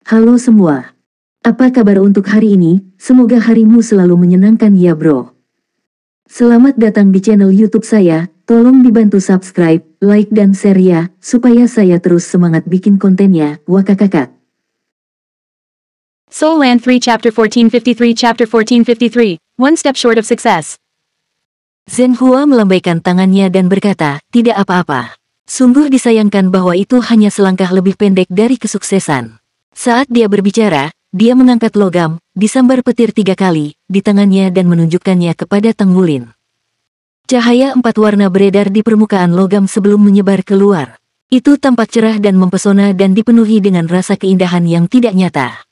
Halo semua. Apa kabar untuk hari ini? Semoga harimu selalu menyenangkan ya bro. Selamat datang di channel YouTube saya. Tolong dibantu subscribe, like dan share ya, supaya saya terus semangat bikin kontennya. Wakakakak. Soul Land 3 Chapter 1453 Chapter 1453, One Step Short of Success. Zhenhua melambaikan tangannya dan berkata, tidak apa-apa. Sungguh disayangkan bahwa itu hanya selangkah lebih pendek dari kesuksesan. Saat dia berbicara, dia mengangkat logam, disambar petir 3 kali, di tangannya dan menunjukkannya kepada Tang Wulin. Cahaya 4 warna beredar di permukaan logam sebelum menyebar keluar. Itu tampak cerah dan mempesona dan dipenuhi dengan rasa keindahan yang tidak nyata.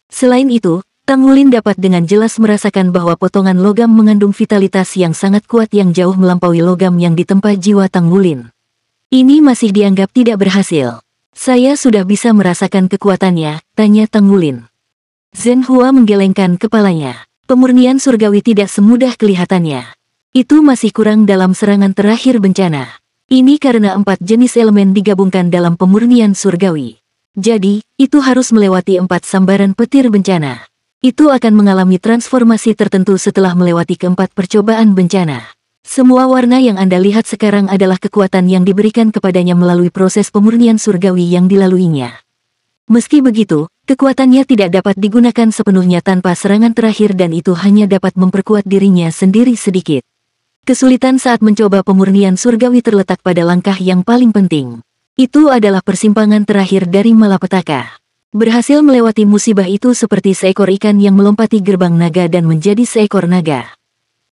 Selain itu, Tang Wulin dapat dengan jelas merasakan bahwa potongan logam mengandung vitalitas yang sangat kuat yang jauh melampaui logam yang ditempa jiwa Tang Wulin. Ini masih dianggap tidak berhasil. Saya sudah bisa merasakan kekuatannya, tanya Tang Wulin. Zhenhua menggelengkan kepalanya. Pemurnian surgawi tidak semudah kelihatannya. Itu masih kurang dalam serangan terakhir bencana. Ini karena 4 jenis elemen digabungkan dalam pemurnian surgawi. Jadi, itu harus melewati 4 sambaran petir bencana. Itu akan mengalami transformasi tertentu setelah melewati keempat percobaan bencana. Semua warna yang Anda lihat sekarang adalah kekuatan yang diberikan kepadanya melalui proses pemurnian surgawi yang dilaluinya. Meski begitu, kekuatannya tidak dapat digunakan sepenuhnya tanpa serangan terakhir dan itu hanya dapat memperkuat dirinya sendiri sedikit. Kesulitan saat mencoba pemurnian surgawi terletak pada langkah yang paling penting. Itu adalah persimpangan terakhir dari malapetaka. Berhasil melewati musibah itu seperti seekor ikan yang melompati gerbang naga dan menjadi seekor naga.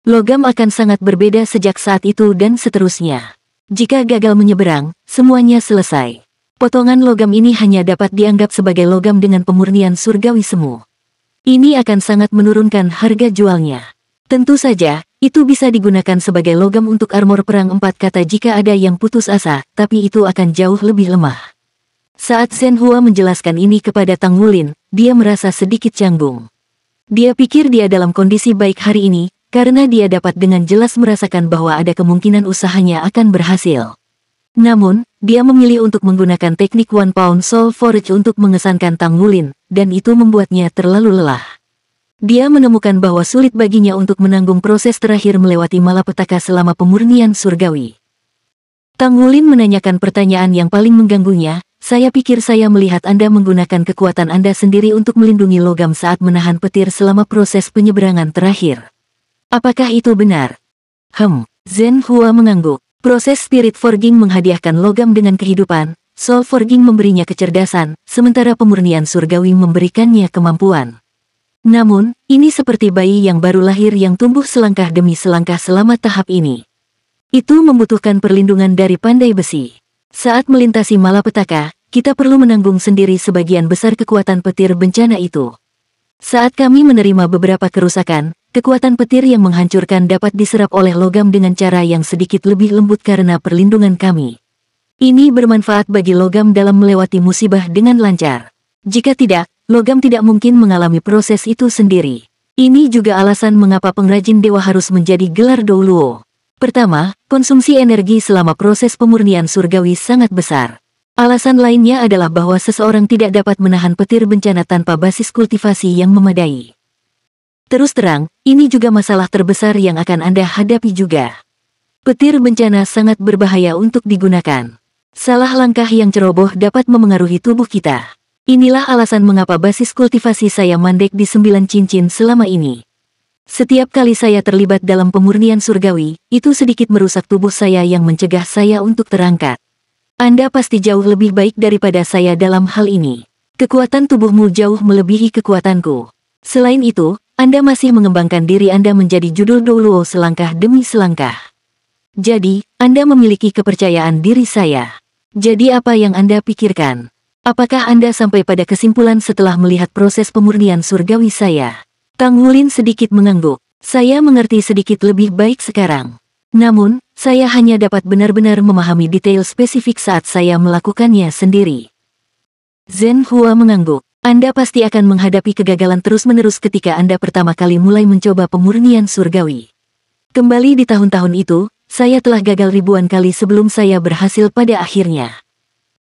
Logam akan sangat berbeda sejak saat itu dan seterusnya. Jika gagal menyeberang, semuanya selesai. Potongan logam ini hanya dapat dianggap sebagai logam dengan pemurnian surgawi semu. Ini akan sangat menurunkan harga jualnya. Tentu saja, itu bisa digunakan sebagai logam untuk armor perang 4 kata jika ada yang putus asa, tapi itu akan jauh lebih lemah. Saat Zhenhua menjelaskan ini kepada Tang Wulin, dia merasa sedikit canggung. Dia pikir dia dalam kondisi baik hari ini, karena dia dapat dengan jelas merasakan bahwa ada kemungkinan usahanya akan berhasil. Namun, dia memilih untuk menggunakan teknik One Pound Soul Forge untuk mengesankan Tang Wulin, dan itu membuatnya terlalu lelah. Dia menemukan bahwa sulit baginya untuk menanggung proses terakhir melewati malapetaka selama pemurnian surgawi. Tang Wulin menanyakan pertanyaan yang paling mengganggunya, saya pikir saya melihat Anda menggunakan kekuatan Anda sendiri untuk melindungi logam saat menahan petir selama proses penyeberangan terakhir. Apakah itu benar? Zhenhua mengangguk. Proses Spirit Forging menghadiahkan logam dengan kehidupan, Soul Forging memberinya kecerdasan, sementara pemurnian surgawi memberikannya kemampuan. Namun, ini seperti bayi yang baru lahir yang tumbuh selangkah demi selangkah selama tahap ini. Itu membutuhkan perlindungan dari pandai besi. Saat melintasi malapetaka, kita perlu menanggung sendiri sebagian besar kekuatan petir bencana itu. Saat kami menerima beberapa kerusakan, kekuatan petir yang menghancurkan dapat diserap oleh logam dengan cara yang sedikit lebih lembut karena perlindungan kami. Ini bermanfaat bagi logam dalam melewati musibah dengan lancar. Jika tidak, logam tidak mungkin mengalami proses itu sendiri. Ini juga alasan mengapa pengrajin dewa harus menjadi gelar Douluo. Pertama, konsumsi energi selama proses pemurnian surgawi sangat besar. Alasan lainnya adalah bahwa seseorang tidak dapat menahan petir bencana tanpa basis kultivasi yang memadai. Terus terang, ini juga masalah terbesar yang akan Anda hadapi juga. Petir bencana sangat berbahaya untuk digunakan. Salah langkah yang ceroboh dapat memengaruhi tubuh kita. Inilah alasan mengapa basis kultivasi saya mandek di 9 cincin selama ini. Setiap kali saya terlibat dalam pemurnian surgawi, itu sedikit merusak tubuh saya yang mencegah saya untuk terangkat. Anda pasti jauh lebih baik daripada saya dalam hal ini. Kekuatan tubuhmu jauh melebihi kekuatanku. Selain itu, Anda masih mengembangkan diri Anda menjadi judul Douluo selangkah demi selangkah. Jadi, Anda memiliki kepercayaan diri saya. Jadi apa yang Anda pikirkan? Apakah Anda sampai pada kesimpulan setelah melihat proses pemurnian surgawi saya? Tang Wulin sedikit mengangguk. Saya mengerti sedikit lebih baik sekarang. Namun, saya hanya dapat benar-benar memahami detail spesifik saat saya melakukannya sendiri. Zhenhua mengangguk. Anda pasti akan menghadapi kegagalan terus-menerus ketika Anda pertama kali mulai mencoba pemurnian surgawi. Kembali di tahun-tahun itu, saya telah gagal ribuan kali sebelum saya berhasil pada akhirnya.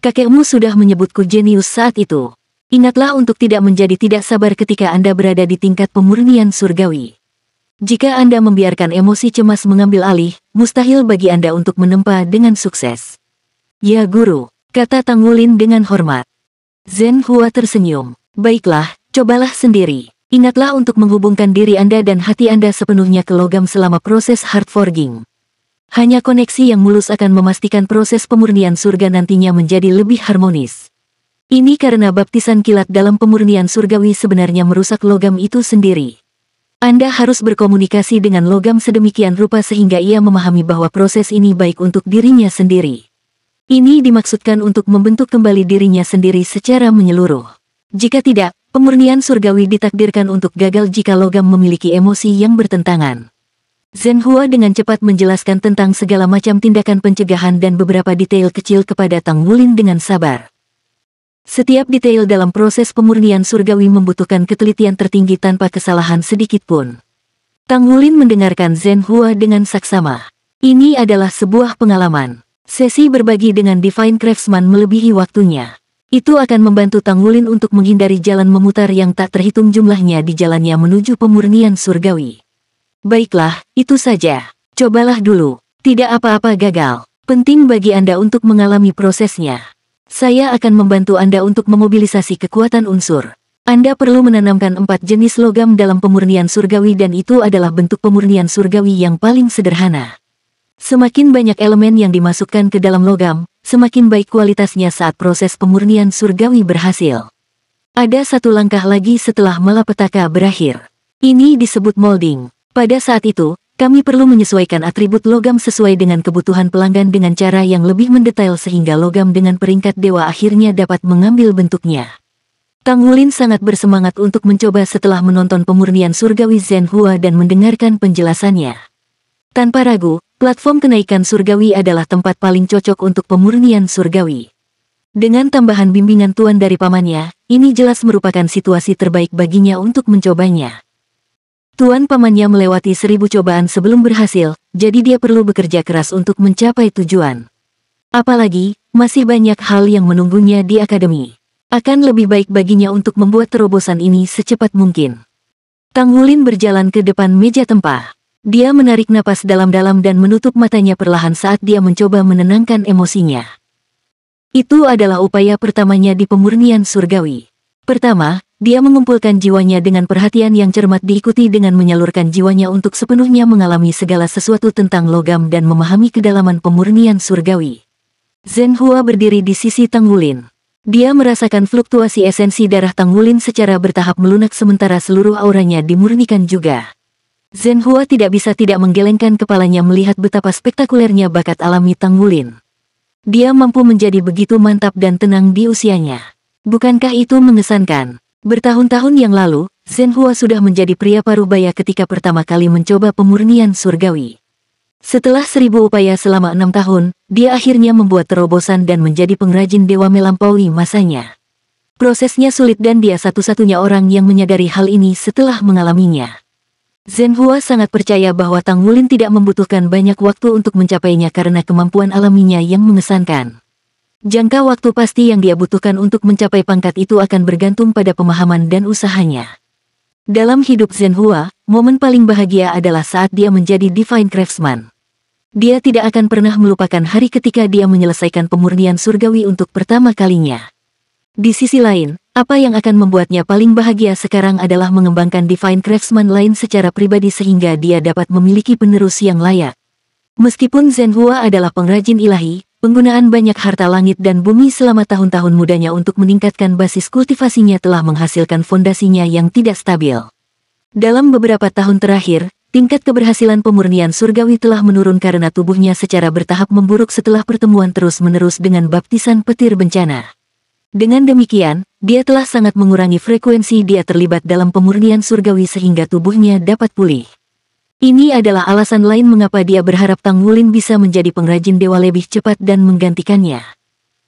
Kakekmu sudah menyebutku jenius saat itu. Ingatlah untuk tidak menjadi tidak sabar ketika Anda berada di tingkat pemurnian surgawi. Jika Anda membiarkan emosi cemas mengambil alih, mustahil bagi Anda untuk menempa dengan sukses. Ya Guru, kata Tang Wulin dengan hormat. Zhen Hua tersenyum. Baiklah, cobalah sendiri. Ingatlah untuk menghubungkan diri Anda dan hati Anda sepenuhnya ke logam selama proses heart forging. Hanya koneksi yang mulus akan memastikan proses pemurnian surga nantinya menjadi lebih harmonis. Ini karena baptisan kilat dalam pemurnian surgawi sebenarnya merusak logam itu sendiri. Anda harus berkomunikasi dengan logam sedemikian rupa sehingga ia memahami bahwa proses ini baik untuk dirinya sendiri. Ini dimaksudkan untuk membentuk kembali dirinya sendiri secara menyeluruh. Jika tidak, pemurnian surgawi ditakdirkan untuk gagal jika logam memiliki emosi yang bertentangan. Zhen Hua dengan cepat menjelaskan tentang segala macam tindakan pencegahan dan beberapa detail kecil kepada Tang Wulin dengan sabar. Setiap detail dalam proses pemurnian surgawi membutuhkan ketelitian tertinggi tanpa kesalahan sedikit pun. Tang Wulin mendengarkan Zhen Hua dengan saksama. Ini adalah sebuah pengalaman. Sesi berbagi dengan Divine Craftsman melebihi waktunya. Itu akan membantu Tang Wulin untuk menghindari jalan memutar yang tak terhitung jumlahnya di jalannya menuju pemurnian surgawi. Baiklah, itu saja. Cobalah dulu. Tidak apa-apa gagal. Penting bagi Anda untuk mengalami prosesnya. Saya akan membantu Anda untuk memobilisasi kekuatan unsur. Anda perlu menanamkan 4 jenis logam dalam pemurnian surgawi dan itu adalah bentuk pemurnian surgawi yang paling sederhana. Semakin banyak elemen yang dimasukkan ke dalam logam, semakin baik kualitasnya saat proses pemurnian surgawi berhasil. Ada satu langkah lagi setelah malapetaka berakhir. Ini disebut molding. Pada saat itu, kami perlu menyesuaikan atribut logam sesuai dengan kebutuhan pelanggan dengan cara yang lebih mendetail sehingga logam dengan peringkat dewa akhirnya dapat mengambil bentuknya. Tang Wulin sangat bersemangat untuk mencoba setelah menonton pemurnian surgawi Zhen Hua dan mendengarkan penjelasannya. Tanpa ragu, platform kenaikan surgawi adalah tempat paling cocok untuk pemurnian surgawi. Dengan tambahan bimbingan tuan dari pamannya, ini jelas merupakan situasi terbaik baginya untuk mencobanya. Tuan pamannya melewati 1000 cobaan sebelum berhasil, jadi dia perlu bekerja keras untuk mencapai tujuan. Apalagi, masih banyak hal yang menunggunya di akademi. Akan lebih baik baginya untuk membuat terobosan ini secepat mungkin. Tang Wulin berjalan ke depan meja tempah. Dia menarik napas dalam-dalam dan menutup matanya perlahan saat dia mencoba menenangkan emosinya. Itu adalah upaya pertamanya di pemurnian surgawi. Pertama, dia mengumpulkan jiwanya dengan perhatian yang cermat diikuti dengan menyalurkan jiwanya untuk sepenuhnya mengalami segala sesuatu tentang logam dan memahami kedalaman pemurnian surgawi. Zhen Hua berdiri di sisi Tang Wulin. Dia merasakan fluktuasi esensi darah Tang Wulin secara bertahap melunak sementara seluruh auranya dimurnikan juga. Zhen Hua tidak bisa tidak menggelengkan kepalanya melihat betapa spektakulernya bakat alami Tang Wulin. Dia mampu menjadi begitu mantap dan tenang di usianya. Bukankah itu mengesankan? Bertahun-tahun yang lalu, Zhen Hua sudah menjadi pria parubaya ketika pertama kali mencoba pemurnian surgawi. Setelah 1000 upaya selama 6 tahun, dia akhirnya membuat terobosan dan menjadi pengrajin dewa melampaui masanya. Prosesnya sulit dan dia satu-satunya orang yang menyadari hal ini setelah mengalaminya. Zhen Hua sangat percaya bahwa Tang Wulin tidak membutuhkan banyak waktu untuk mencapainya karena kemampuan alaminya yang mengesankan. Jangka waktu pasti yang dia butuhkan untuk mencapai pangkat itu akan bergantung pada pemahaman dan usahanya. Dalam hidup Zhen Hua, momen paling bahagia adalah saat dia menjadi Divine Craftsman. Dia tidak akan pernah melupakan hari ketika dia menyelesaikan pemurnian surgawi untuk pertama kalinya. Di sisi lain, apa yang akan membuatnya paling bahagia sekarang adalah mengembangkan Divine Craftsman lain secara pribadi sehingga dia dapat memiliki penerus yang layak. Meskipun Zhen Hua adalah pengrajin ilahi, penggunaan banyak harta langit dan bumi selama tahun-tahun mudanya untuk meningkatkan basis kultivasinya telah menghasilkan fondasinya yang tidak stabil. Dalam beberapa tahun terakhir, tingkat keberhasilan pemurnian surgawi telah menurun karena tubuhnya secara bertahap memburuk setelah pertemuan terus-menerus dengan baptisan petir bencana. Dengan demikian, dia telah sangat mengurangi frekuensi dia terlibat dalam pemurnian surgawi sehingga tubuhnya dapat pulih. Ini adalah alasan lain mengapa dia berharap Tang Wulin bisa menjadi pengrajin dewa lebih cepat dan menggantikannya.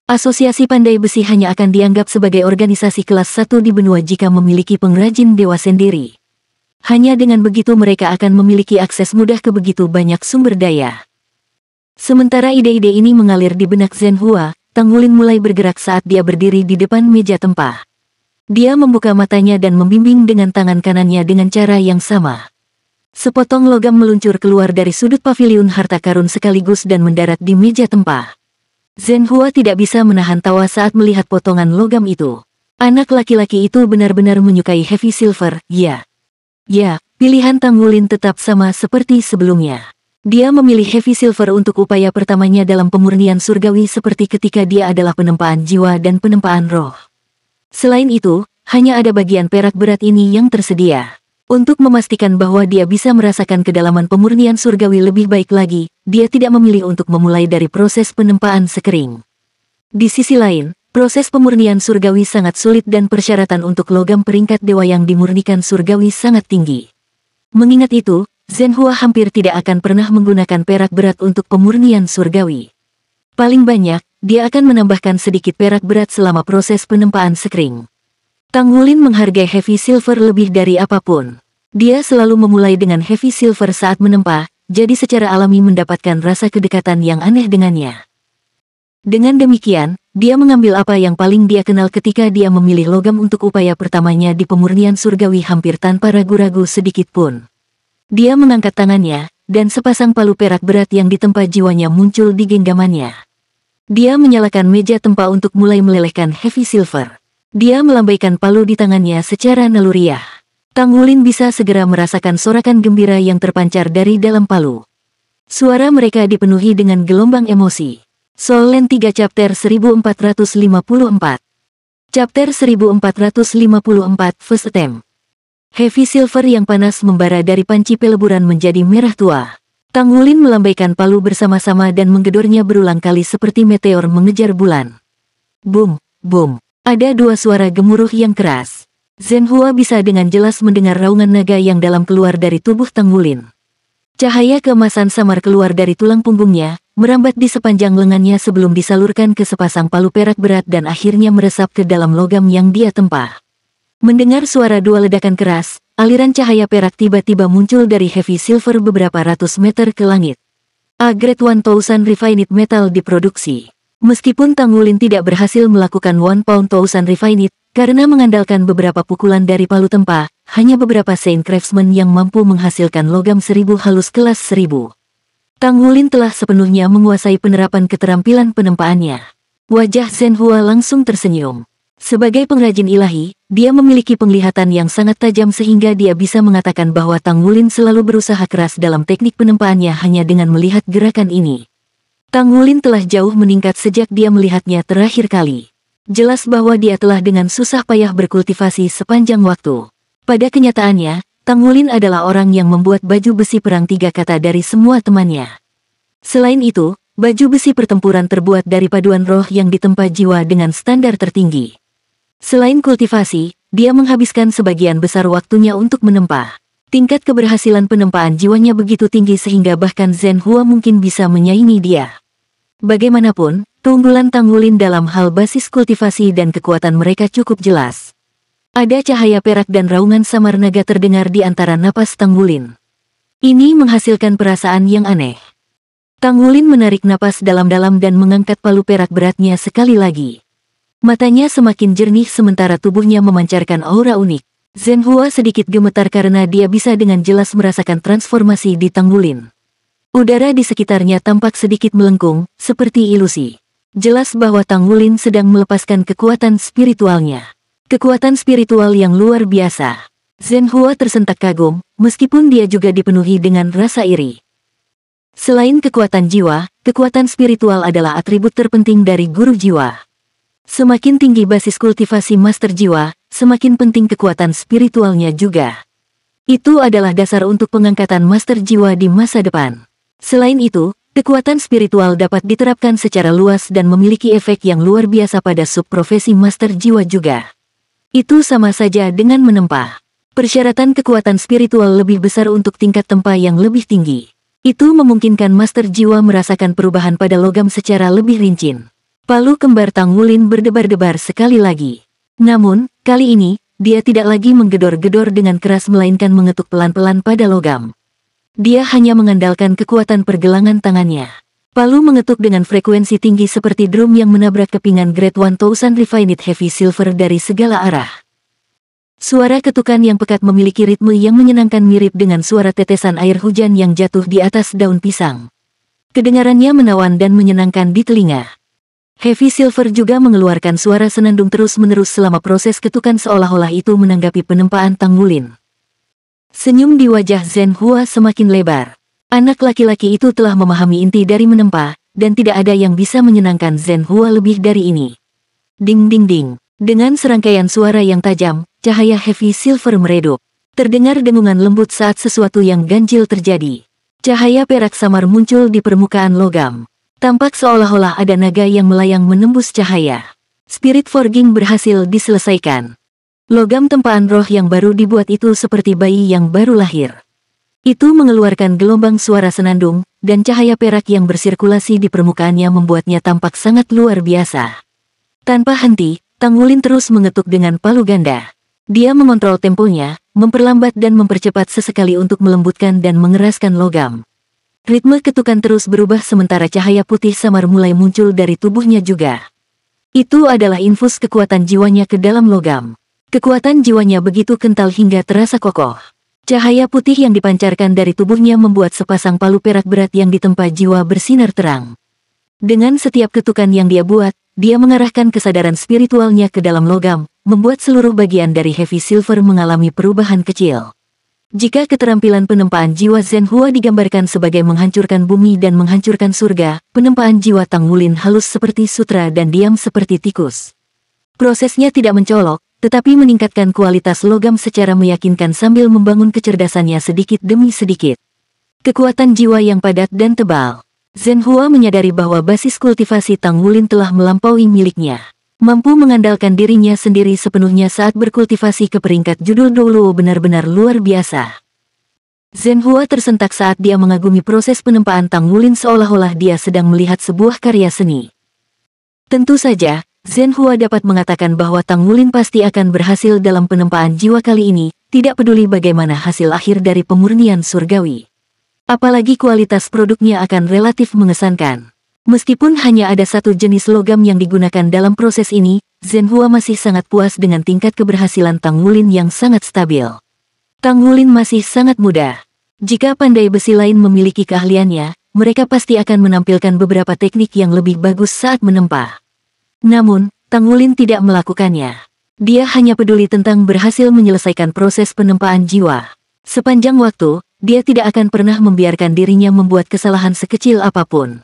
Asosiasi Pandai Besi hanya akan dianggap sebagai organisasi kelas 1 di benua jika memiliki pengrajin dewa sendiri. Hanya dengan begitu mereka akan memiliki akses mudah ke begitu banyak sumber daya. Sementara ide-ide ini mengalir di benak Zhen Hua, Tang Wulin mulai bergerak saat dia berdiri di depan meja tempah. Dia membuka matanya dan membimbing dengan tangan kanannya dengan cara yang sama. Sepotong logam meluncur keluar dari sudut paviliun harta karun sekaligus dan mendarat di meja tempah. Zhenhua tidak bisa menahan tawa saat melihat potongan logam itu. Anak laki-laki itu benar-benar menyukai heavy silver, ya. Ya, pilihan Tang Wulin tetap sama seperti sebelumnya. Dia memilih heavy silver untuk upaya pertamanya dalam pemurnian surgawi seperti ketika dia adalah penempaan jiwa dan penempaan roh. Selain itu, hanya ada bagian perak berat ini yang tersedia. Untuk memastikan bahwa dia bisa merasakan kedalaman pemurnian surgawi lebih baik lagi, dia tidak memilih untuk memulai dari proses penempaan sekering. Di sisi lain, proses pemurnian surgawi sangat sulit dan persyaratan untuk logam peringkat dewa yang dimurnikan surgawi sangat tinggi. Mengingat itu, Zhenhua hampir tidak akan pernah menggunakan perak berat untuk pemurnian surgawi. Paling banyak, dia akan menambahkan sedikit perak berat selama proses penempaan sekering. Tang Wulin menghargai heavy silver lebih dari apapun. Dia selalu memulai dengan heavy silver saat menempa, jadi secara alami mendapatkan rasa kedekatan yang aneh dengannya. Dengan demikian, dia mengambil apa yang paling dia kenal ketika dia memilih logam untuk upaya pertamanya di pemurnian surgawi hampir tanpa ragu-ragu sedikit pun. Dia mengangkat tangannya, dan sepasang palu perak berat yang ditempa jiwanya muncul di genggamannya. Dia menyalakan meja tempa untuk mulai melelehkan heavy silver. Dia melambaikan palu di tangannya secara naluriah. Tang Wulin bisa segera merasakan sorakan gembira yang terpancar dari dalam palu. Suara mereka dipenuhi dengan gelombang emosi. Soul Land 3 Chapter 1454. Chapter 1454 First Attempt. Heavy silver yang panas membara dari panci peleburan menjadi merah tua. Tang Wulin melambaikan palu bersama-sama dan menggedornya berulang kali seperti meteor mengejar bulan. Boom, boom. Ada dua suara gemuruh yang keras. Zhenhua bisa dengan jelas mendengar raungan naga yang dalam keluar dari tubuh Tang Wulin. Cahaya keemasan samar keluar dari tulang punggungnya, merambat di sepanjang lengannya sebelum disalurkan ke sepasang palu perak berat dan akhirnya meresap ke dalam logam yang dia tempa. Mendengar suara dua ledakan keras, aliran cahaya perak tiba-tiba muncul dari heavy silver beberapa ratus meter ke langit. A Grade 1000 Refined Metal diproduksi. Meskipun Tang Wulin tidak berhasil melakukan 1000 Refined, karena mengandalkan beberapa pukulan dari palu tempa, hanya beberapa Saint Craftsman yang mampu menghasilkan logam 1000 halus kelas 1000. Tang Wulin telah sepenuhnya menguasai penerapan keterampilan penempaannya. Wajah Zhenhua langsung tersenyum. Sebagai pengrajin ilahi, dia memiliki penglihatan yang sangat tajam sehingga dia bisa mengatakan bahwa Tang Wulin selalu berusaha keras dalam teknik penempaannya hanya dengan melihat gerakan ini. Tang Wulin telah jauh meningkat sejak dia melihatnya terakhir kali. Jelas bahwa dia telah dengan susah payah berkultivasi sepanjang waktu. Pada kenyataannya, Tang Wulin adalah orang yang membuat baju besi perang 3 kata dari semua temannya. Selain itu, baju besi pertempuran terbuat dari paduan roh yang ditempa jiwa dengan standar tertinggi. Selain kultivasi, dia menghabiskan sebagian besar waktunya untuk menempa. Tingkat keberhasilan penempaan jiwanya begitu tinggi sehingga bahkan Zhenhua mungkin bisa menyaingi dia. Bagaimanapun, keunggulan Tang Wulin dalam hal basis kultivasi dan kekuatan mereka cukup jelas. Ada cahaya perak dan raungan samar naga terdengar di antara napas Tang Wulin. Ini menghasilkan perasaan yang aneh. Tang Wulin menarik napas dalam-dalam dan mengangkat palu perak beratnya sekali lagi. Matanya semakin jernih sementara tubuhnya memancarkan aura unik. Zhenhua sedikit gemetar karena dia bisa dengan jelas merasakan transformasi di Tang Wulin. Udara di sekitarnya tampak sedikit melengkung, seperti ilusi. Jelas bahwa Tang Wulin sedang melepaskan kekuatan spiritualnya. Kekuatan spiritual yang luar biasa. Zhenhua tersentak kagum, meskipun dia juga dipenuhi dengan rasa iri. Selain kekuatan jiwa, kekuatan spiritual adalah atribut terpenting dari guru jiwa. Semakin tinggi basis kultivasi master jiwa, semakin penting kekuatan spiritualnya juga. Itu adalah dasar untuk pengangkatan master jiwa di masa depan. Selain itu, kekuatan spiritual dapat diterapkan secara luas dan memiliki efek yang luar biasa pada subprofesi master jiwa juga. Itu sama saja dengan menempa. Persyaratan kekuatan spiritual lebih besar untuk tingkat tempa yang lebih tinggi. Itu memungkinkan master jiwa merasakan perubahan pada logam secara lebih rinci. Palu kembar Tang Wulin berdebar-debar sekali lagi. Namun, kali ini, dia tidak lagi menggedor-gedor dengan keras melainkan mengetuk pelan-pelan pada logam. Dia hanya mengandalkan kekuatan pergelangan tangannya. Palu mengetuk dengan frekuensi tinggi seperti drum yang menabrak kepingan Grade 1000 Refined Heavy Silver dari segala arah. Suara ketukan yang pekat memiliki ritme yang menyenangkan mirip dengan suara tetesan air hujan yang jatuh di atas daun pisang. Kedengarannya menawan dan menyenangkan di telinga. Heavy Silver juga mengeluarkan suara senandung terus-menerus selama proses ketukan seolah-olah itu menanggapi penempaan Tang Wulin. Senyum di wajah Zhen Hua semakin lebar. Anak laki-laki itu telah memahami inti dari menempa, dan tidak ada yang bisa menyenangkan Zhen Hua lebih dari ini. Ding ding ding. Dengan serangkaian suara yang tajam, cahaya Heavy Silver meredup. Terdengar dengungan lembut saat sesuatu yang ganjil terjadi. Cahaya perak samar muncul di permukaan logam. Tampak seolah-olah ada naga yang melayang menembus cahaya. Spirit Forging berhasil diselesaikan. Logam tempaan roh yang baru dibuat itu seperti bayi yang baru lahir. Itu mengeluarkan gelombang suara senandung, dan cahaya perak yang bersirkulasi di permukaannya membuatnya tampak sangat luar biasa. Tanpa henti, Tang Wulin terus mengetuk dengan palu ganda. Dia mengontrol temponya, memperlambat dan mempercepat sesekali untuk melembutkan dan mengeraskan logam. Ritme ketukan terus berubah sementara cahaya putih samar mulai muncul dari tubuhnya juga. Itu adalah infus kekuatan jiwanya ke dalam logam. Kekuatan jiwanya begitu kental hingga terasa kokoh. Cahaya putih yang dipancarkan dari tubuhnya membuat sepasang palu perak berat yang ditempa jiwa bersinar terang. Dengan setiap ketukan yang dia buat, dia mengarahkan kesadaran spiritualnya ke dalam logam, membuat seluruh bagian dari Heavy Silver mengalami perubahan kecil. Jika keterampilan penempaan jiwa Zhen Hua digambarkan sebagai menghancurkan bumi dan menghancurkan surga, penempaan jiwa Tang Wulin halus seperti sutra dan diam seperti tikus. Prosesnya tidak mencolok, tetapi meningkatkan kualitas logam secara meyakinkan sambil membangun kecerdasannya sedikit demi sedikit. Kekuatan jiwa yang padat dan tebal. Zhen Hua menyadari bahwa basis kultivasi Tang Wulin telah melampaui miliknya. Mampu mengandalkan dirinya sendiri sepenuhnya saat berkultivasi ke peringkat judul Doulo benar-benar luar biasa. Zhen Hua tersentak saat dia mengagumi proses penempaan Tang Wulin seolah-olah dia sedang melihat sebuah karya seni. Tentu saja, Zhen Hua dapat mengatakan bahwa Tang Wulin pasti akan berhasil dalam penempaan jiwa kali ini, tidak peduli bagaimana hasil akhir dari pemurnian surgawi. Apalagi kualitas produknya akan relatif mengesankan. Meskipun hanya ada satu jenis logam yang digunakan dalam proses ini, Zhen Hua masih sangat puas dengan tingkat keberhasilan Tang Wulin yang sangat stabil. Tang Wulin masih sangat muda. Jika pandai besi lain memiliki keahliannya, mereka pasti akan menampilkan beberapa teknik yang lebih bagus saat menempa. Namun, Tang Wulin tidak melakukannya. Dia hanya peduli tentang berhasil menyelesaikan proses penempaan jiwa. Sepanjang waktu, dia tidak akan pernah membiarkan dirinya membuat kesalahan sekecil apapun.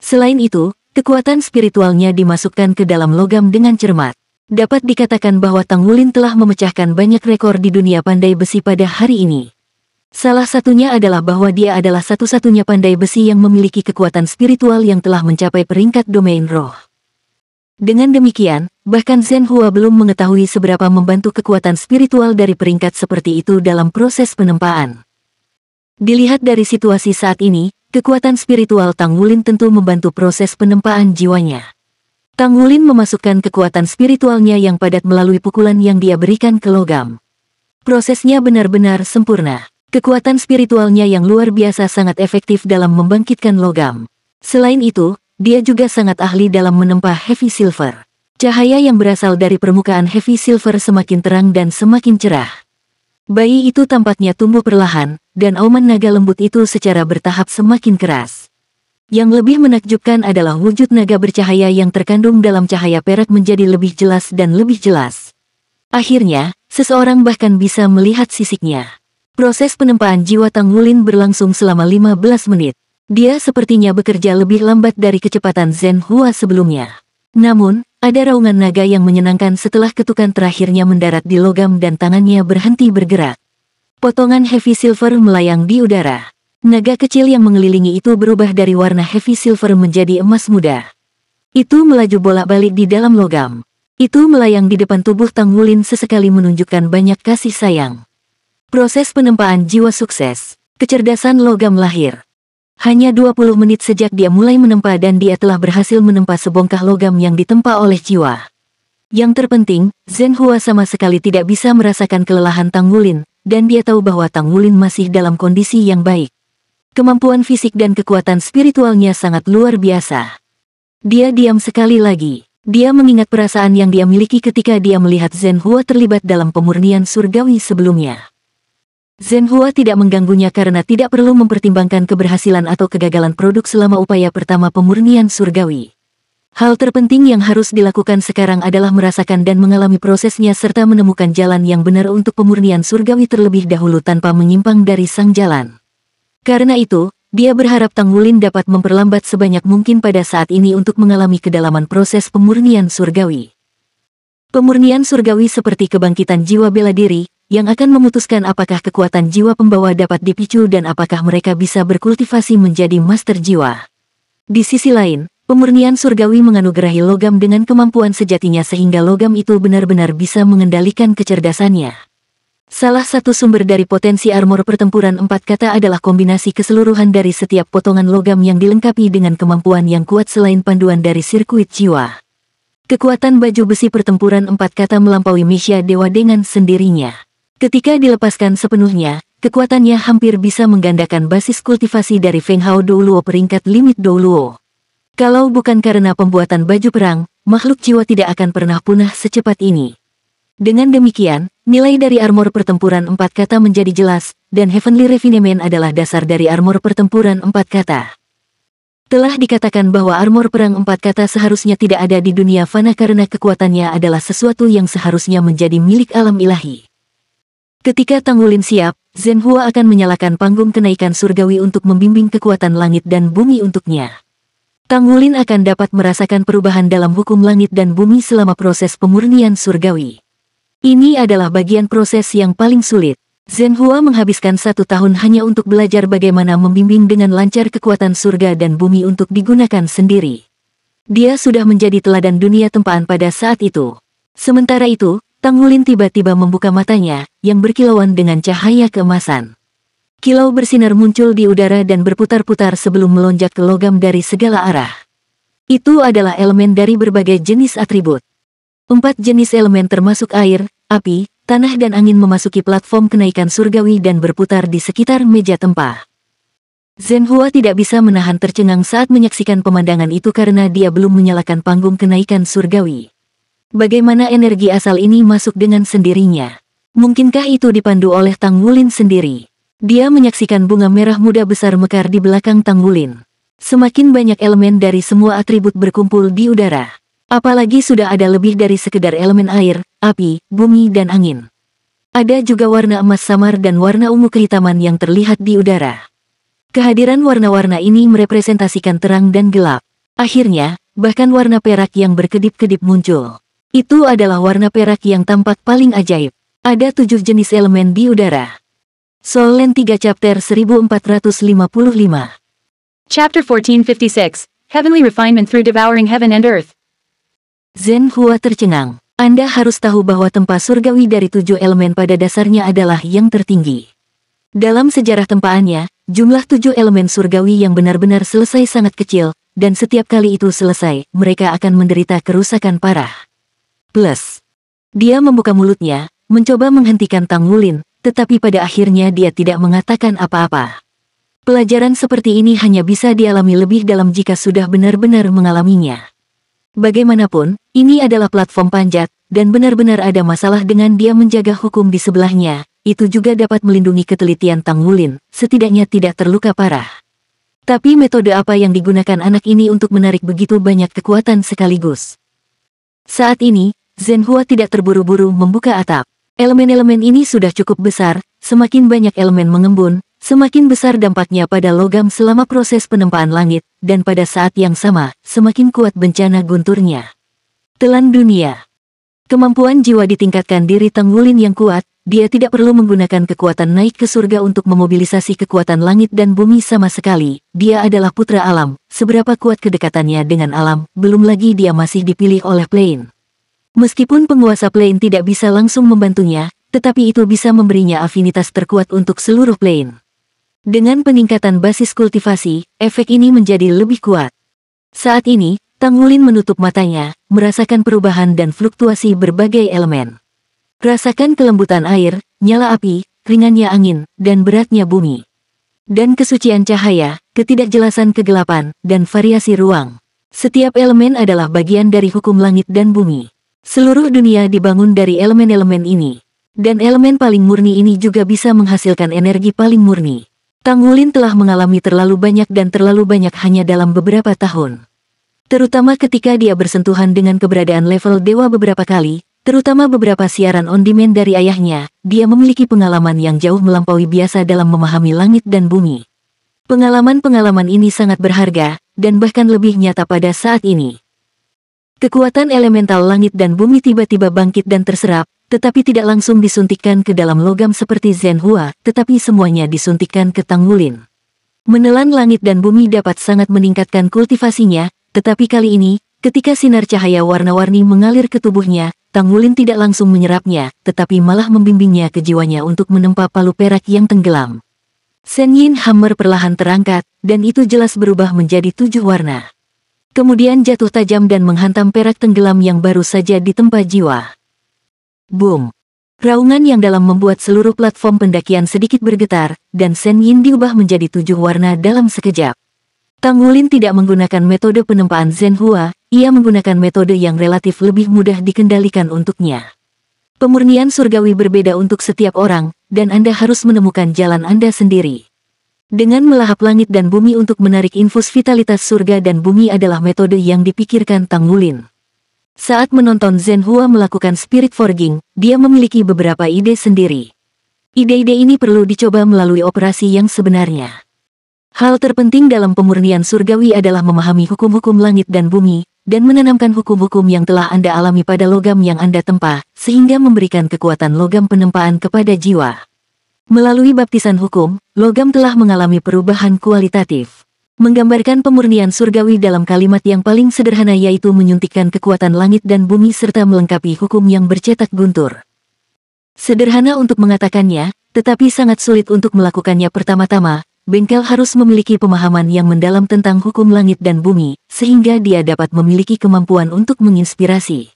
Selain itu, kekuatan spiritualnya dimasukkan ke dalam logam dengan cermat. Dapat dikatakan bahwa Tang Wulin telah memecahkan banyak rekor di dunia pandai besi pada hari ini. Salah satunya adalah bahwa dia adalah satu-satunya pandai besi yang memiliki kekuatan spiritual yang telah mencapai peringkat domain roh. Dengan demikian, bahkan Zhen Hua belum mengetahui seberapa membantu kekuatan spiritual dari peringkat seperti itu dalam proses penempaan. Dilihat dari situasi saat ini, kekuatan spiritual Tang Wulin tentu membantu proses penempaan jiwanya. Tang Wulin memasukkan kekuatan spiritualnya yang padat melalui pukulan yang dia berikan ke logam. Prosesnya benar-benar sempurna. Kekuatan spiritualnya yang luar biasa sangat efektif dalam membangkitkan logam. Selain itu, dia juga sangat ahli dalam menempa Heavy Silver. Cahaya yang berasal dari permukaan Heavy Silver semakin terang dan semakin cerah. Bayi itu tampaknya tumbuh perlahan, dan auman naga lembut itu secara bertahap semakin keras. Yang lebih menakjubkan adalah wujud naga bercahaya yang terkandung dalam cahaya perak menjadi lebih jelas dan lebih jelas. Akhirnya, seseorang bahkan bisa melihat sisiknya. Proses penempaan jiwa Tang Wulin berlangsung selama 15 menit. Dia sepertinya bekerja lebih lambat dari kecepatan Zhen Hua sebelumnya. Namun, ada raungan naga yang menyenangkan setelah ketukan terakhirnya mendarat di logam dan tangannya berhenti bergerak. Potongan Heavy Silver melayang di udara. Naga kecil yang mengelilingi itu berubah dari warna Heavy Silver menjadi emas muda. Itu melaju bolak-balik di dalam logam. Itu melayang di depan tubuh Tang Wulin sesekali menunjukkan banyak kasih sayang. Proses penempaan jiwa sukses. Kecerdasan logam lahir. Hanya 20 menit sejak dia mulai menempa dan dia telah berhasil menempa sebongkah logam yang ditempa oleh jiwa. Yang terpenting, Zhen Hua sama sekali tidak bisa merasakan kelelahan Tang Wulin, dan dia tahu bahwa Tang Wulin masih dalam kondisi yang baik. Kemampuan fisik dan kekuatan spiritualnya sangat luar biasa. Dia diam sekali lagi. Dia mengingat perasaan yang dia miliki ketika dia melihat Zhen Hua terlibat dalam pemurnian surgawi sebelumnya. Zhen Hua tidak mengganggunya karena tidak perlu mempertimbangkan keberhasilan atau kegagalan produk selama upaya pertama pemurnian surgawi. Hal terpenting yang harus dilakukan sekarang adalah merasakan dan mengalami prosesnya serta menemukan jalan yang benar untuk pemurnian surgawi terlebih dahulu tanpa menyimpang dari sang jalan. Karena itu, dia berharap Tang Wulin dapat memperlambat sebanyak mungkin pada saat ini untuk mengalami kedalaman proses pemurnian surgawi. Pemurnian surgawi seperti kebangkitan jiwa bela diri, yang akan memutuskan apakah kekuatan jiwa pembawa dapat dipicu dan apakah mereka bisa berkultivasi menjadi master jiwa. Di sisi lain, pemurnian surgawi menganugerahi logam dengan kemampuan sejatinya sehingga logam itu benar-benar bisa mengendalikan kecerdasannya. Salah satu sumber dari potensi armor pertempuran 4 kata adalah kombinasi keseluruhan dari setiap potongan logam yang dilengkapi dengan kemampuan yang kuat selain panduan dari sirkuit jiwa. Kekuatan baju besi pertempuran 4 kata melampaui Mesya Dewa dengan sendirinya. Ketika dilepaskan sepenuhnya, kekuatannya hampir bisa menggandakan basis kultivasi dari Feng Hao Douluo peringkat limit Douluo. Kalau bukan karena pembuatan baju perang, makhluk jiwa tidak akan pernah punah secepat ini. Dengan demikian, nilai dari armor pertempuran 4 kata menjadi jelas, dan Heavenly Refinement adalah dasar dari armor pertempuran 4 kata. Telah dikatakan bahwa armor perang 4 kata seharusnya tidak ada di dunia fana karena kekuatannya adalah sesuatu yang seharusnya menjadi milik alam ilahi. Ketika Tang Wulin siap, Zhen Hua akan menyalakan panggung kenaikan surgawi untuk membimbing kekuatan langit dan bumi untuknya. Tang Wulin akan dapat merasakan perubahan dalam hukum langit dan bumi selama proses pemurnian surgawi. Ini adalah bagian proses yang paling sulit. Zhen Hua menghabiskan 1 tahun hanya untuk belajar bagaimana membimbing dengan lancar kekuatan surga dan bumi untuk digunakan sendiri. Dia sudah menjadi teladan dunia tempaan pada saat itu. Sementara itu, Tang Wulin tiba-tiba membuka matanya, yang berkilauan dengan cahaya keemasan. Kilau bersinar muncul di udara dan berputar-putar sebelum melonjak ke logam dari segala arah. Itu adalah elemen dari berbagai jenis atribut. 4 jenis elemen termasuk air, api, tanah dan angin memasuki platform kenaikan surgawi dan berputar di sekitar meja tempah. Zhen Hua tidak bisa menahan tercengang saat menyaksikan pemandangan itu karena dia belum menyalakan panggung kenaikan surgawi. Bagaimana energi asal ini masuk dengan sendirinya? Mungkinkah itu dipandu oleh Tang Wulin sendiri? Dia menyaksikan bunga merah muda besar mekar di belakang Tang Wulin. Semakin banyak elemen dari semua atribut berkumpul di udara. Apalagi sudah ada lebih dari sekedar elemen air, api, bumi dan angin. Ada juga warna emas samar dan warna ungu kehitaman yang terlihat di udara. Kehadiran warna-warna ini merepresentasikan terang dan gelap. Akhirnya, bahkan warna perak yang berkedip-kedip muncul. Itu adalah warna perak yang tampak paling ajaib. Ada 7 jenis elemen di udara. Soul Land 3 Chapter 1455. Chapter 1456, Heavenly Refinement Through Devouring Heaven and Earth. Zhen Hua tercengang. Anda harus tahu bahwa tempa surgawi dari 7 elemen pada dasarnya adalah yang tertinggi. Dalam sejarah tempaannya, jumlah 7 elemen surgawi yang benar-benar selesai sangat kecil, dan setiap kali itu selesai, mereka akan menderita kerusakan parah. Plus, dia membuka mulutnya, mencoba menghentikan Tang Wulin, tetapi pada akhirnya dia tidak mengatakan apa-apa. Pelajaran seperti ini hanya bisa dialami lebih dalam jika sudah benar-benar mengalaminya. Bagaimanapun, ini adalah platform panjat, dan benar-benar ada masalah dengan dia menjaga hukum di sebelahnya, itu juga dapat melindungi ketelitian Tang Wulin, setidaknya tidak terluka parah. Tapi metode apa yang digunakan anak ini untuk menarik begitu banyak kekuatan sekaligus? Saat ini, Zhen Hua tidak terburu-buru membuka atap. Elemen-elemen ini sudah cukup besar, semakin banyak elemen mengembun, semakin besar dampaknya pada logam selama proses penempaan langit, dan pada saat yang sama, semakin kuat bencana gunturnya. Telan dunia. Kemampuan jiwa ditingkatkan diri Tang Wulin yang kuat, dia tidak perlu menggunakan kekuatan naik ke surga untuk memobilisasi kekuatan langit dan bumi sama sekali. Dia adalah putra alam, seberapa kuat kedekatannya dengan alam, belum lagi dia masih dipilih oleh Plane. Meskipun penguasa Plane tidak bisa langsung membantunya, tetapi itu bisa memberinya afinitas terkuat untuk seluruh Plane. Dengan peningkatan basis kultivasi, efek ini menjadi lebih kuat. Saat ini, Tang Wulin menutup matanya, merasakan perubahan dan fluktuasi berbagai elemen. Rasakan kelembutan air, nyala api, ringannya angin, dan beratnya bumi. Dan kesucian cahaya, ketidakjelasan kegelapan, dan variasi ruang. Setiap elemen adalah bagian dari hukum langit dan bumi. Seluruh dunia dibangun dari elemen-elemen ini. Dan elemen paling murni ini juga bisa menghasilkan energi paling murni. Tang Wulin telah mengalami terlalu banyak dan terlalu banyak hanya dalam beberapa tahun. Terutama ketika dia bersentuhan dengan keberadaan level dewa beberapa kali, terutama beberapa siaran on-demand dari ayahnya, dia memiliki pengalaman yang jauh melampaui biasa dalam memahami langit dan bumi. Pengalaman-pengalaman ini sangat berharga, dan bahkan lebih nyata pada saat ini. Kekuatan elemental langit dan bumi tiba-tiba bangkit dan terserap, tetapi tidak langsung disuntikkan ke dalam logam seperti Zhenhua, tetapi semuanya disuntikkan ke Tang Wulin. Menelan langit dan bumi dapat sangat meningkatkan kultivasinya, tetapi kali ini, ketika sinar cahaya warna-warni mengalir ke tubuhnya, Tang Wulin tidak langsung menyerapnya, tetapi malah membimbingnya ke jiwanya untuk menempa palu perak yang tenggelam. Shen Yin Hammer perlahan terangkat, dan itu jelas berubah menjadi 7 warna. Kemudian jatuh tajam dan menghantam perak tenggelam yang baru saja ditempa jiwa. Boom! Raungan yang dalam membuat seluruh platform pendakian sedikit bergetar, dan Shen Yin diubah menjadi 7 warna dalam sekejap. Tang Wulin tidak menggunakan metode penempaan Zhenhua, ia menggunakan metode yang relatif lebih mudah dikendalikan untuknya. Pemurnian surgawi berbeda untuk setiap orang, dan Anda harus menemukan jalan Anda sendiri. Dengan melahap langit dan bumi untuk menarik infus vitalitas surga dan bumi adalah metode yang dipikirkan Tang Wulin. Saat menonton Zhenhua melakukan spirit forging, dia memiliki beberapa ide sendiri. Ide-ide ini perlu dicoba melalui operasi yang sebenarnya. Hal terpenting dalam pemurnian surgawi adalah memahami hukum-hukum langit dan bumi, dan menanamkan hukum-hukum yang telah Anda alami pada logam yang Anda tempa, sehingga memberikan kekuatan logam penempaan kepada jiwa. Melalui baptisan hukum, logam telah mengalami perubahan kualitatif. Menggambarkan pemurnian surgawi dalam kalimat yang paling sederhana yaitu menyuntikkan kekuatan langit dan bumi serta melengkapi hukum yang bercetak guntur. Sederhana untuk mengatakannya, tetapi sangat sulit untuk melakukannya. Pertama-tama, bengkel harus memiliki pemahaman yang mendalam tentang hukum langit dan bumi, sehingga dia dapat memiliki kemampuan untuk menginspirasi.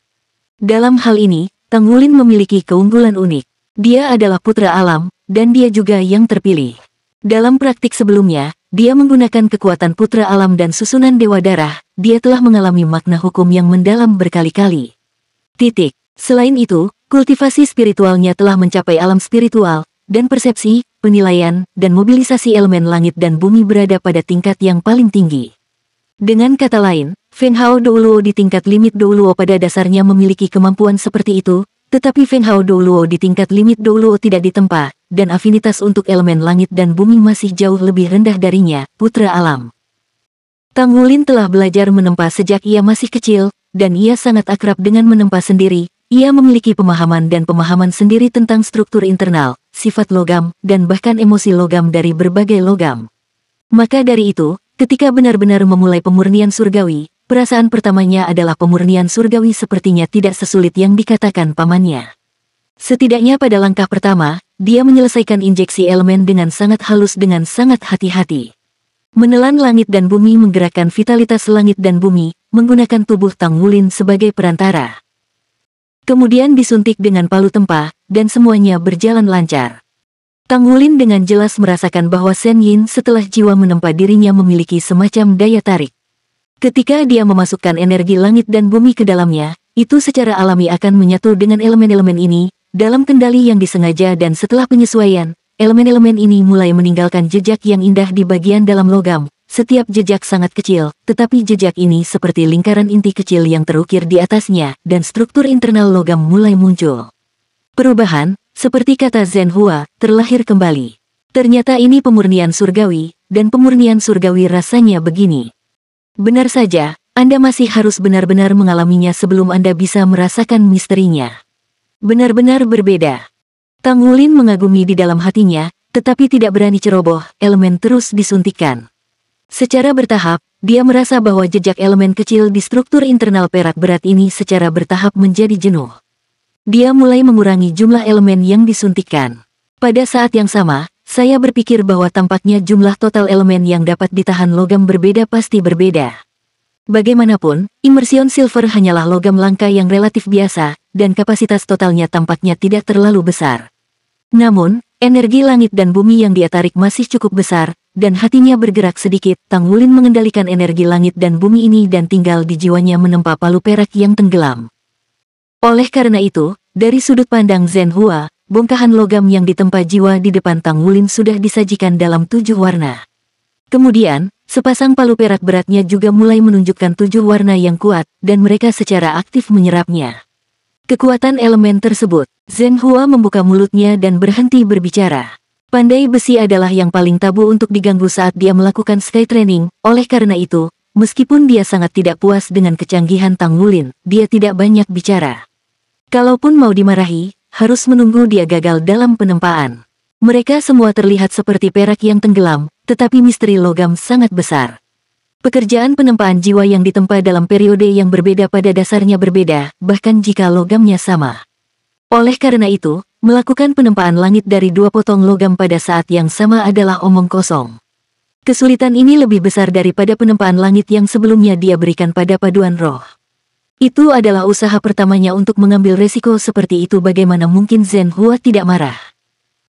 Dalam hal ini, Tang Wulin memiliki keunggulan unik. Dia adalah putra alam, dan dia juga yang terpilih. Dalam praktik sebelumnya, dia menggunakan kekuatan putra alam dan susunan dewa darah, dia telah mengalami makna hukum yang mendalam berkali-kali. Selain itu, kultivasi spiritualnya telah mencapai alam spiritual, dan persepsi, penilaian, dan mobilisasi elemen langit dan bumi berada pada tingkat yang paling tinggi. Dengan kata lain, Feng Hao Douluo di tingkat limit Douluo pada dasarnya memiliki kemampuan seperti itu, tetapi Feng Hao Douluo di tingkat limit Douluo tidak ditempa, dan afinitas untuk elemen langit dan bumi masih jauh lebih rendah darinya, putra alam. Tang Wulin telah belajar menempa sejak ia masih kecil, dan ia sangat akrab dengan menempa sendiri. Ia memiliki pemahaman dan pemahaman sendiri tentang struktur internal, sifat logam, dan bahkan emosi logam dari berbagai logam. Maka dari itu, ketika benar-benar memulai pemurnian surgawi, perasaan pertamanya adalah pemurnian surgawi sepertinya tidak sesulit yang dikatakan pamannya. Setidaknya pada langkah pertama, dia menyelesaikan injeksi elemen dengan sangat halus dengan sangat hati-hati. Menelan langit dan bumi menggerakkan vitalitas langit dan bumi, menggunakan tubuh Tang Wulin sebagai perantara. Kemudian disuntik dengan palu tempa, dan semuanya berjalan lancar. Tang Wulin dengan jelas merasakan bahwa Shen Yin setelah jiwa menempa dirinya memiliki semacam daya tarik. Ketika dia memasukkan energi langit dan bumi ke dalamnya, itu secara alami akan menyatu dengan elemen-elemen ini, dalam kendali yang disengaja dan setelah penyesuaian, elemen-elemen ini mulai meninggalkan jejak yang indah di bagian dalam logam. Setiap jejak sangat kecil, tetapi jejak ini seperti lingkaran inti kecil yang terukir di atasnya, dan struktur internal logam mulai muncul. Perubahan, seperti kata Zhenhua, terlahir kembali. Ternyata ini pemurnian surgawi, dan pemurnian surgawi rasanya begini. Benar saja, Anda masih harus benar-benar mengalaminya sebelum Anda bisa merasakan misterinya. Benar-benar berbeda. Tang Wulin mengagumi di dalam hatinya, tetapi tidak berani ceroboh, elemen terus disuntikkan. Secara bertahap, dia merasa bahwa jejak elemen kecil di struktur internal perak berat ini secara bertahap menjadi jenuh. Dia mulai mengurangi jumlah elemen yang disuntikkan. Pada saat yang sama, saya berpikir bahwa tampaknya jumlah total elemen yang dapat ditahan logam berbeda pasti berbeda. Bagaimanapun, immersion silver hanyalah logam langka yang relatif biasa, dan kapasitas totalnya tampaknya tidak terlalu besar. Namun, Energi langit dan bumi yang dia tarik masih cukup besar, dan hatinya bergerak sedikit. Tang Wulin mengendalikan energi langit dan bumi ini dan tinggal di jiwanya menempa palu perak yang tenggelam. Oleh karena itu, dari sudut pandang Zhen Hua, bongkahan logam yang ditempa jiwa di depan Tang Wulin sudah disajikan dalam 7 warna. Kemudian, sepasang palu perak beratnya juga mulai menunjukkan 7 warna yang kuat, dan mereka secara aktif menyerapnya. Kekuatan elemen tersebut, Zhen Hua membuka mulutnya dan berhenti berbicara. Pandai besi adalah yang paling tabu untuk diganggu saat dia melakukan sky training, oleh karena itu, meskipun dia sangat tidak puas dengan kecanggihan Tang Wulin, dia tidak banyak bicara. Kalaupun mau dimarahi, harus menunggu dia gagal dalam penempaan. Mereka semua terlihat seperti perak yang tenggelam, tetapi misteri logam sangat besar. Pekerjaan penempaan jiwa yang ditempa dalam periode yang berbeda pada dasarnya berbeda, bahkan jika logamnya sama. Oleh karena itu, melakukan penempaan langit dari 2 potong logam pada saat yang sama adalah omong kosong. Kesulitan ini lebih besar daripada penempaan langit yang sebelumnya dia berikan pada paduan roh. Itu adalah usaha pertamanya untuk mengambil resiko seperti itu. Bagaimana mungkin Zhen Hua tidak marah?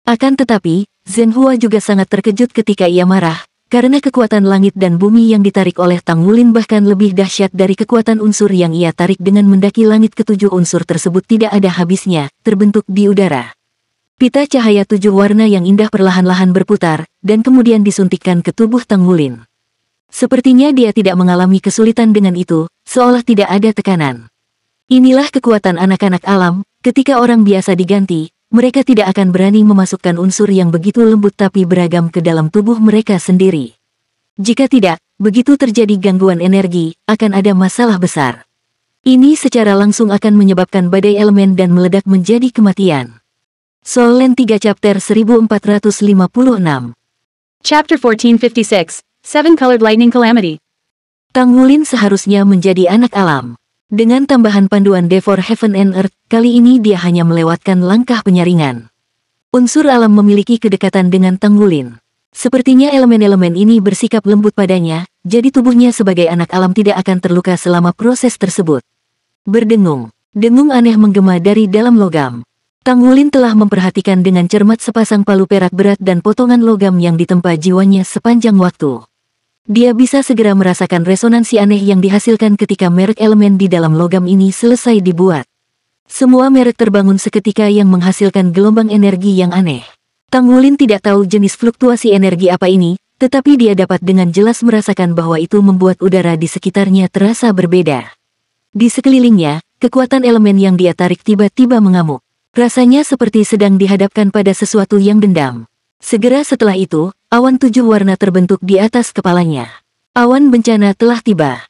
Akan tetapi, Zhen Hua juga sangat terkejut ketika ia marah, karena kekuatan langit dan bumi yang ditarik oleh Tang Wulin bahkan lebih dahsyat dari kekuatan unsur yang ia tarik dengan mendaki langit. Ketujuh unsur tersebut tidak ada habisnya, terbentuk di udara. Pita cahaya 7 warna yang indah perlahan-lahan berputar, dan kemudian disuntikkan ke tubuh Tang Wulin. Sepertinya dia tidak mengalami kesulitan dengan itu, seolah tidak ada tekanan. Inilah kekuatan anak-anak alam, ketika orang biasa diganti, mereka tidak akan berani memasukkan unsur yang begitu lembut tapi beragam ke dalam tubuh mereka sendiri. Jika tidak, begitu terjadi gangguan energi, akan ada masalah besar. Ini secara langsung akan menyebabkan badai elemen dan meledak menjadi kematian. Soul Land 3 Chapter 1456 Chapter 1456, 7-Colored Lightning Calamity. Tang Wulin seharusnya menjadi anak alam. Dengan tambahan panduan Devor Heaven and Earth, kali ini dia hanya melewatkan langkah penyaringan. Unsur alam memiliki kedekatan dengan Tang Wulin. Sepertinya elemen-elemen ini bersikap lembut padanya, jadi tubuhnya sebagai anak alam tidak akan terluka selama proses tersebut. Berdengung. Dengung aneh menggema dari dalam logam. Tang Wulin telah memperhatikan dengan cermat sepasang palu perak berat dan potongan logam yang ditempa jiwanya sepanjang waktu. Dia bisa segera merasakan resonansi aneh yang dihasilkan ketika merek elemen di dalam logam ini selesai dibuat. Semua merek terbangun seketika yang menghasilkan gelombang energi yang aneh. Tang Wulin tidak tahu jenis fluktuasi energi apa ini, tetapi dia dapat dengan jelas merasakan bahwa itu membuat udara di sekitarnya terasa berbeda. Di sekelilingnya, kekuatan elemen yang dia tarik tiba-tiba mengamuk. Rasanya seperti sedang dihadapkan pada sesuatu yang dendam. Segera setelah itu, awan 7 warna terbentuk di atas kepalanya. Awan bencana telah tiba.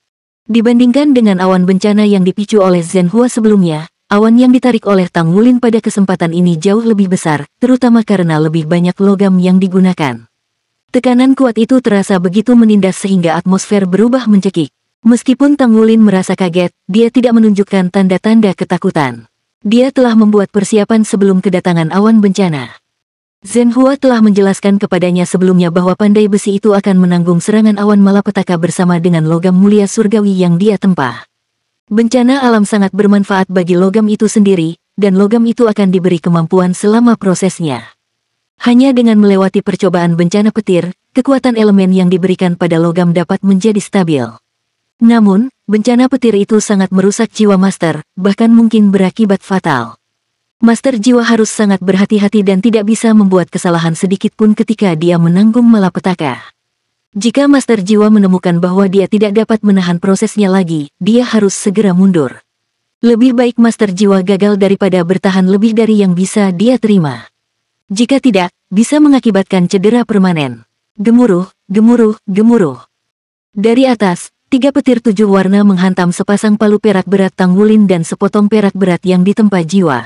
Dibandingkan dengan awan bencana yang dipicu oleh Zhen Hua sebelumnya, awan yang ditarik oleh Tang Wulin pada kesempatan ini jauh lebih besar, terutama karena lebih banyak logam yang digunakan. Tekanan kuat itu terasa begitu menindas sehingga atmosfer berubah mencekik. Meskipun Tang Wulin merasa kaget, dia tidak menunjukkan tanda-tanda ketakutan. Dia telah membuat persiapan sebelum kedatangan awan bencana. Zhen Hua telah menjelaskan kepadanya sebelumnya bahwa pandai besi itu akan menanggung serangan awan malapetaka bersama dengan logam mulia surgawi yang dia tempa. Bencana alam sangat bermanfaat bagi logam itu sendiri, dan logam itu akan diberi kemampuan selama prosesnya. Hanya dengan melewati percobaan bencana petir, kekuatan elemen yang diberikan pada logam dapat menjadi stabil. Namun, bencana petir itu sangat merusak jiwa Master, bahkan mungkin berakibat fatal. Master jiwa harus sangat berhati-hati dan tidak bisa membuat kesalahan sedikit pun ketika dia menanggung malapetaka. Jika Master jiwa menemukan bahwa dia tidak dapat menahan prosesnya lagi, dia harus segera mundur. Lebih baik Master jiwa gagal daripada bertahan lebih dari yang bisa dia terima. Jika tidak, bisa mengakibatkan cedera permanen. Gemuruh, gemuruh, gemuruh. Dari atas, 3 petir 7 warna menghantam sepasang palu perak berat Tang Wulin dan sepotong perak berat yang ditempa jiwa.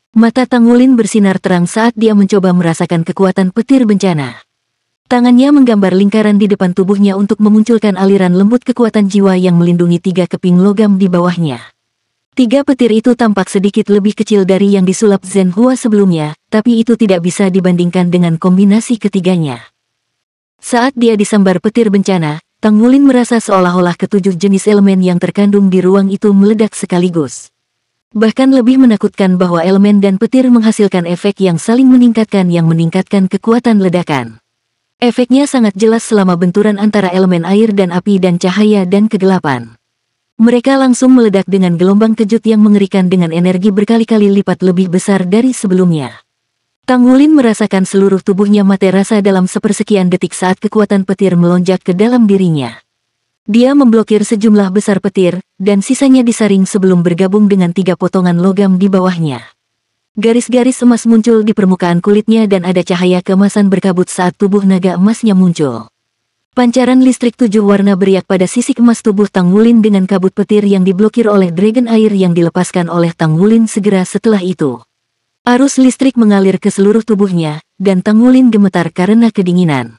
Mata Tang Wulin bersinar terang saat dia mencoba merasakan kekuatan petir bencana. Tangannya menggambar lingkaran di depan tubuhnya untuk memunculkan aliran lembut kekuatan jiwa yang melindungi 3 keping logam di bawahnya. 3 petir itu tampak sedikit lebih kecil dari yang disulap Zhen Hua sebelumnya, tapi itu tidak bisa dibandingkan dengan kombinasi ketiganya. Saat dia disambar petir bencana, Tang Wulin merasa seolah-olah 7 jenis elemen yang terkandung di ruang itu meledak sekaligus. Bahkan lebih menakutkan bahwa elemen dan petir menghasilkan efek yang saling meningkatkan kekuatan ledakan. Efeknya sangat jelas selama benturan antara elemen air dan api dan cahaya dan kegelapan. Mereka langsung meledak dengan gelombang kejut yang mengerikan dengan energi berkali-kali lipat lebih besar dari sebelumnya. Tang Wulin merasakan seluruh tubuhnya mati rasa dalam sepersekian detik saat kekuatan petir melonjak ke dalam dirinya. Dia memblokir sejumlah besar petir, dan sisanya disaring sebelum bergabung dengan 3 potongan logam di bawahnya. Garis-garis emas muncul di permukaan kulitnya dan ada cahaya keemasan berkabut saat tubuh naga emasnya muncul. Pancaran listrik 7 warna beriak pada sisik emas tubuh Tang Wulin dengan kabut petir yang diblokir oleh dragon air yang dilepaskan oleh Tang Wulin segera setelah itu. Arus listrik mengalir ke seluruh tubuhnya, dan Tang Wulin gemetar karena kedinginan.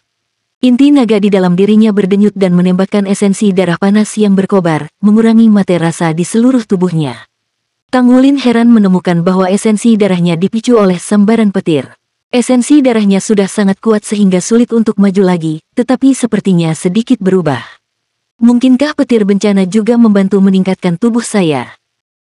Inti naga di dalam dirinya berdenyut dan menembakkan esensi darah panas yang berkobar, mengurangi mate rasa di seluruh tubuhnya. Tang Wulin heran menemukan bahwa esensi darahnya dipicu oleh sambaran petir. Esensi darahnya sudah sangat kuat sehingga sulit untuk maju lagi, tetapi sepertinya sedikit berubah. Mungkinkah petir bencana juga membantu meningkatkan tubuh saya?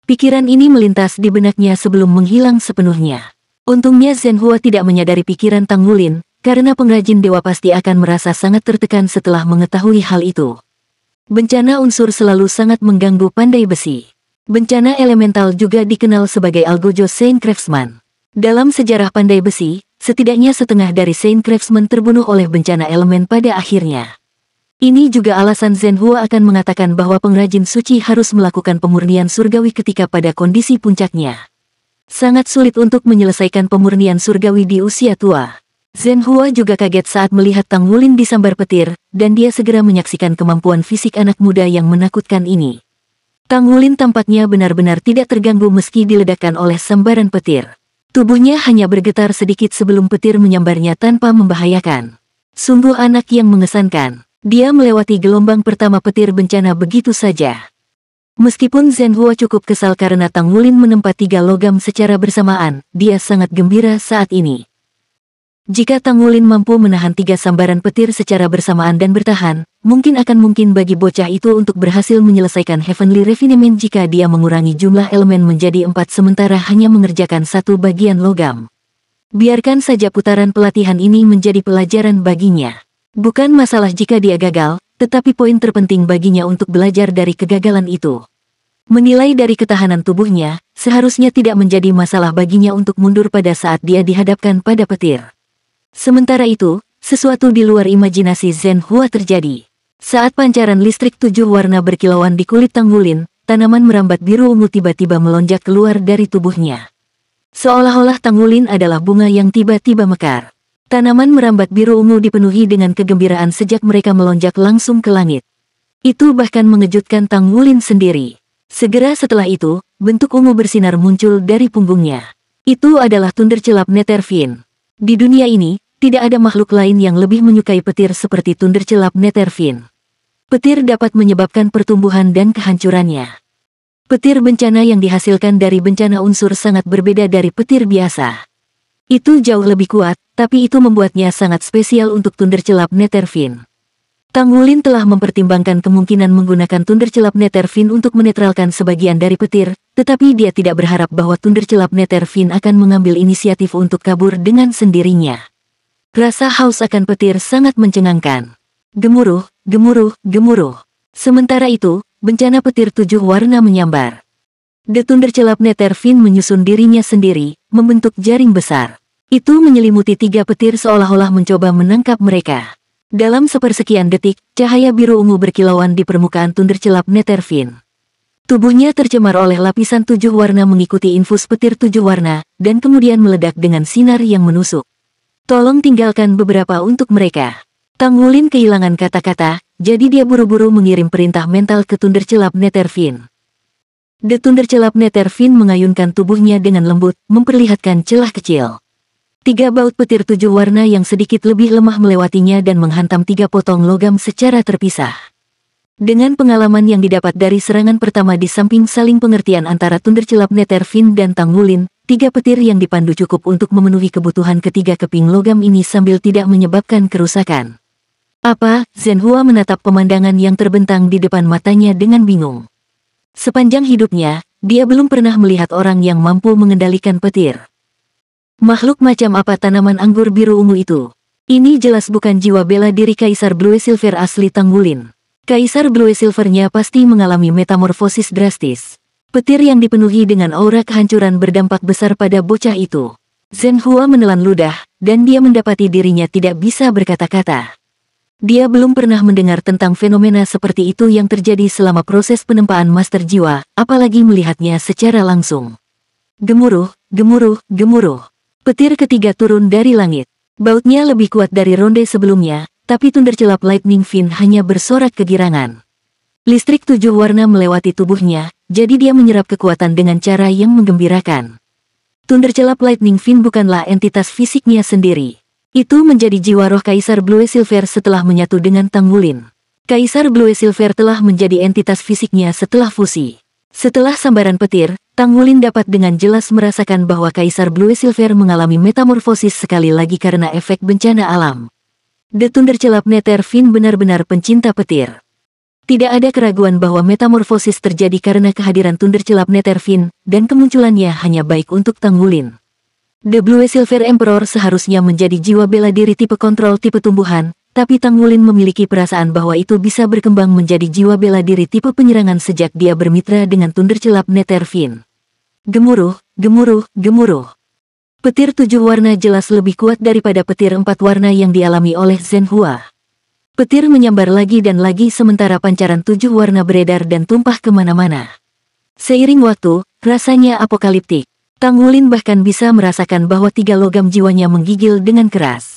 Pikiran ini melintas di benaknya sebelum menghilang sepenuhnya. Untungnya Zhenhua tidak menyadari pikiran Tang Wulin, karena pengrajin dewa pasti akan merasa sangat tertekan setelah mengetahui hal itu. Bencana unsur selalu sangat mengganggu pandai besi. Bencana elemental juga dikenal sebagai Algojo Saint Craftsman. Dalam sejarah pandai besi, setidaknya setengah dari Saint Craftsman terbunuh oleh bencana elemen pada akhirnya. Ini juga alasan Zhenhua akan mengatakan bahwa pengrajin suci harus melakukan pemurnian surgawi ketika pada kondisi puncaknya. Sangat sulit untuk menyelesaikan pemurnian surgawi di usia tua. Zhenhua juga kaget saat melihat Tang Wulin disambar petir, dan dia segera menyaksikan kemampuan fisik anak muda yang menakutkan ini. Tang Wulin tampaknya benar-benar tidak terganggu meski diledakkan oleh sambaran petir. Tubuhnya hanya bergetar sedikit sebelum petir menyambarnya tanpa membahayakan. Sungguh anak yang mengesankan. Dia melewati gelombang pertama petir bencana begitu saja. Meskipun Zhenhua cukup kesal karena Tang Wulin menempa 3 logam secara bersamaan, dia sangat gembira saat ini. Jika Tang Wulin mampu menahan 3 sambaran petir secara bersamaan dan bertahan, mungkin bagi bocah itu untuk berhasil menyelesaikan Heavenly Refinement jika dia mengurangi jumlah elemen menjadi 4 sementara hanya mengerjakan 1 bagian logam. Biarkan saja putaran pelatihan ini menjadi pelajaran baginya. Bukan masalah jika dia gagal, tetapi poin terpenting baginya untuk belajar dari kegagalan itu. Menilai dari ketahanan tubuhnya, seharusnya tidak menjadi masalah baginya untuk mundur pada saat dia dihadapkan pada petir. Sementara itu, sesuatu di luar imajinasi Zhenhua terjadi. Saat pancaran listrik 7 warna berkilauan di kulit Tang Wulin, tanaman merambat biru ungu tiba-tiba melonjak keluar dari tubuhnya. Seolah-olah Tang Wulin adalah bunga yang tiba-tiba mekar. Tanaman merambat biru ungu dipenuhi dengan kegembiraan sejak mereka melonjak langsung ke langit. Itu bahkan mengejutkan Tang Wulin sendiri. Segera setelah itu, bentuk ungu bersinar muncul dari punggungnya. Itu adalah Thundercelap Netherfin. Di dunia ini, tidak ada makhluk lain yang lebih menyukai petir seperti Thundercelap Netherfin. Petir dapat menyebabkan pertumbuhan dan kehancurannya. Petir bencana yang dihasilkan dari bencana unsur sangat berbeda dari petir biasa. Itu jauh lebih kuat, tapi itu membuatnya sangat spesial untuk Thundercelap Netherfin. Tang Wulin telah mempertimbangkan kemungkinan menggunakan Thundercelap Netherfin untuk menetralkan sebagian dari petir, tetapi dia tidak berharap bahwa Thundercelap Netherfin akan mengambil inisiatif untuk kabur dengan sendirinya. Rasa haus akan petir sangat mencengangkan. Gemuruh, gemuruh, gemuruh. Sementara itu, bencana petir 7 warna menyambar. The Thundercelap Netherfin menyusun dirinya sendiri, membentuk jaring besar. Itu menyelimuti 3 petir seolah-olah mencoba menangkap mereka. Dalam sepersekian detik, cahaya biru ungu berkilauan di permukaan Thundercelap Netherfin. Tubuhnya tercemar oleh lapisan 7 warna mengikuti infus petir 7 warna, dan kemudian meledak dengan sinar yang menusuk. Tolong tinggalkan beberapa untuk mereka. Tang Wulin kehilangan kata-kata, jadi dia buru-buru mengirim perintah mental ke Thundercelap Netherfin. The Thundercelap Netherfin mengayunkan tubuhnya dengan lembut, memperlihatkan celah kecil. 3 baut petir 7 warna yang sedikit lebih lemah melewatinya dan menghantam 3 potong logam secara terpisah. Dengan pengalaman yang didapat dari serangan pertama di samping saling pengertian antara Thundercelap Netherfin dan Tang Wulin, 3 petir yang dipandu cukup untuk memenuhi kebutuhan ketiga keping logam ini sambil tidak menyebabkan kerusakan. Apa? Zhenhua menatap pemandangan yang terbentang di depan matanya dengan bingung. Sepanjang hidupnya, Dia belum pernah melihat orang yang mampu mengendalikan petir. Makhluk macam apa tanaman anggur biru ungu itu? Ini jelas bukan jiwa bela diri Kaisar Blue Silver asli Tanggulin. Kaisar Blue Silvernya pasti mengalami metamorfosis drastis. Petir yang dipenuhi dengan aura kehancuran berdampak besar pada bocah itu. Zhenhua menelan ludah, dan dia mendapati dirinya tidak bisa berkata-kata. Dia belum pernah mendengar tentang fenomena seperti itu yang terjadi selama proses penempaan master jiwa, apalagi melihatnya secara langsung. Gemuruh, gemuruh, gemuruh. Petir ketiga turun dari langit. Bautnya lebih kuat dari ronde sebelumnya, tapi Thundercelap Lightning Fin hanya bersorak kegirangan. Listrik 7 warna melewati tubuhnya, jadi dia menyerap kekuatan dengan cara yang menggembirakan. Thundercelap Lightning Fin bukanlah entitas fisiknya sendiri. Itu menjadi jiwa roh Kaisar Blue Silver setelah menyatu dengan Tanggulin. Kaisar Blue Silver telah menjadi entitas fisiknya setelah fusi. Setelah sambaran petir, Tanggulin dapat dengan jelas merasakan bahwa Kaisar Blue Silver mengalami metamorfosis sekali lagi karena efek bencana alam. The Thundercelap Nether Fin benar-benar pencinta petir. Tidak ada keraguan bahwa metamorfosis terjadi karena kehadiran Thundercelap Nether Fin, dan kemunculannya hanya baik untuk Tanggulin. The Blue Silver Emperor seharusnya menjadi jiwa bela diri tipe kontrol tipe tumbuhan, tapi Tanggulin memiliki perasaan bahwa itu bisa berkembang menjadi jiwa bela diri tipe penyerangan sejak dia bermitra dengan Thundercelap Nether Fin. Gemuruh, gemuruh, gemuruh. Petir 7 warna jelas lebih kuat daripada petir 4 warna yang dialami oleh Zhenhua. Petir menyambar lagi dan lagi sementara pancaran 7 warna beredar dan tumpah kemana-mana. Seiring waktu, rasanya apokaliptik. Tanggulin bahkan bisa merasakan bahwa 3 logam jiwanya menggigil dengan keras.